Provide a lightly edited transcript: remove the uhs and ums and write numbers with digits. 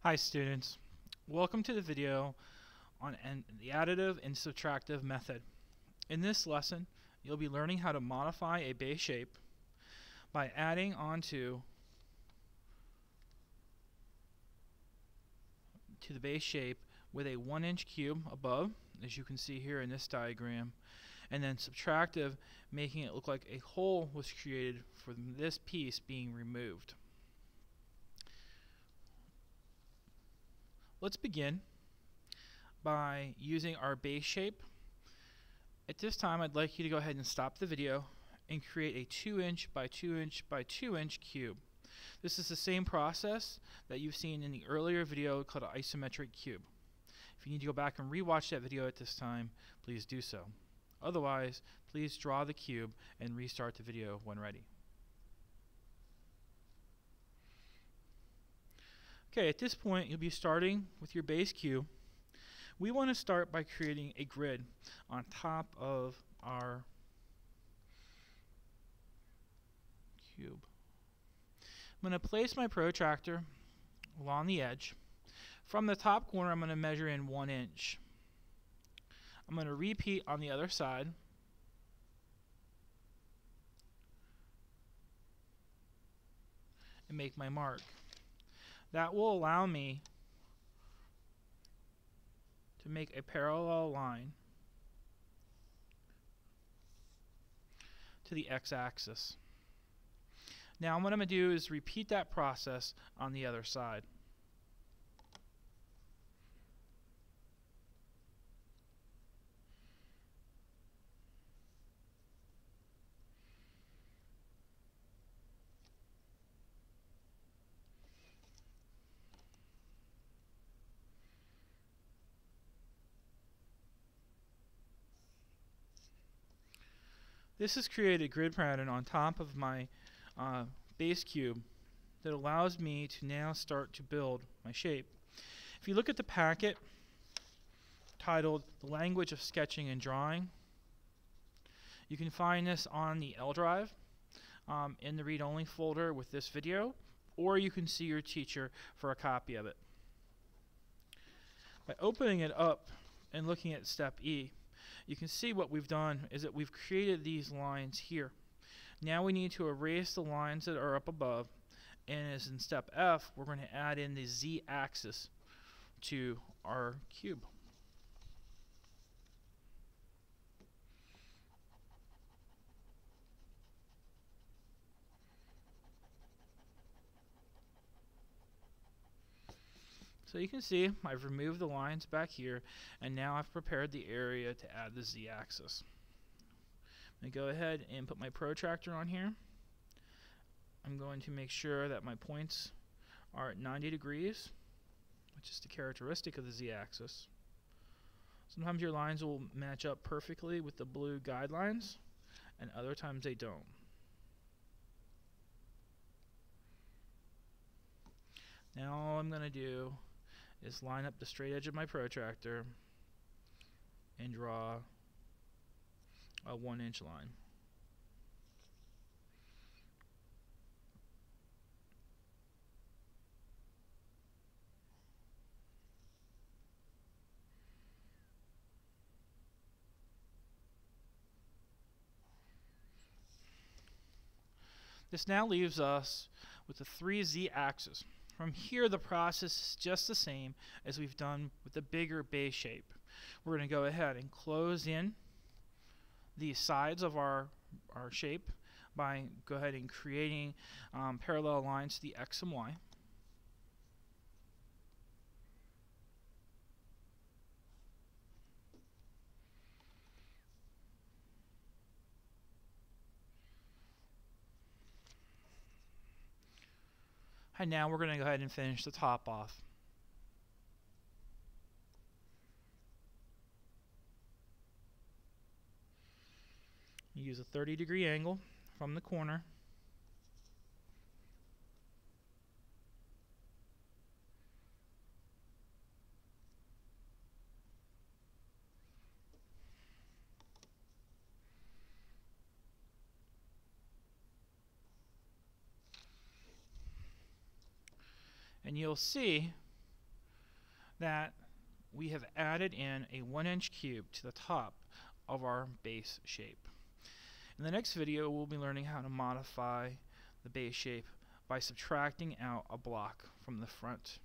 Hi students, welcome to the video on the additive and subtractive method. In this lesson you'll be learning how to modify a base shape by adding onto the base shape with a 1-inch cube above, as you can see here in this diagram, and then subtractive, making it look like a hole was created for this piece being removed. Let's begin by using our base shape. At this time I'd like you to go ahead and stop the video and create a 2-inch by 2-inch by 2-inch cube. This is the same process that you've seen in the earlier video called an isometric cube. If you need to go back and rewatch that video at this time, please do so. Otherwise, please draw the cube and restart the video when ready. Okay, at this point you'll be starting with your base cube. We want to start by creating a grid on top of our cube. I'm going to place my protractor along the edge. From the top corner I'm going to measure in 1 inch. I'm going to repeat on the other side. And make my mark. That will allow me to make a parallel line to the x-axis. Now what I'm going to do is repeat that process on the other side. This has created a grid pattern on top of my base cube that allows me to now start to build my shape. If you look at the packet titled The Language of Sketching and Drawing, you can find this on the L drive in the read-only folder with this video, or you can see your teacher for a copy of it. By opening it up and looking at step E, you can see what we've done is that we've created these lines here. Now we need to erase the lines that are up above, and as in step F, we're going to add in the z-axis to our cube. So you can see I've removed the lines back here, and now I've prepared the area to add the z-axis. I'm going to go ahead and put my protractor on here. I'm going to make sure that my points are at 90 degrees, which is the characteristic of the z-axis. Sometimes your lines will match up perfectly with the blue guidelines, and other times they don't. Now all I'm going to do is line up the straight edge of my protractor and draw a 1-inch line. This now leaves us with the 3 z-axis. From here the process is just the same as we've done with the bigger base shape. We're going to go ahead and close in the sides of our shape by go ahead and creating parallel lines to the x and y. And now we're going to go ahead and finish the top off. Use a 30-degree angle from the corner. and you'll see that we have added in a 1-inch cube to the top of our base shape. In the next video, we'll be learning how to modify the base shape by subtracting out a block from the front.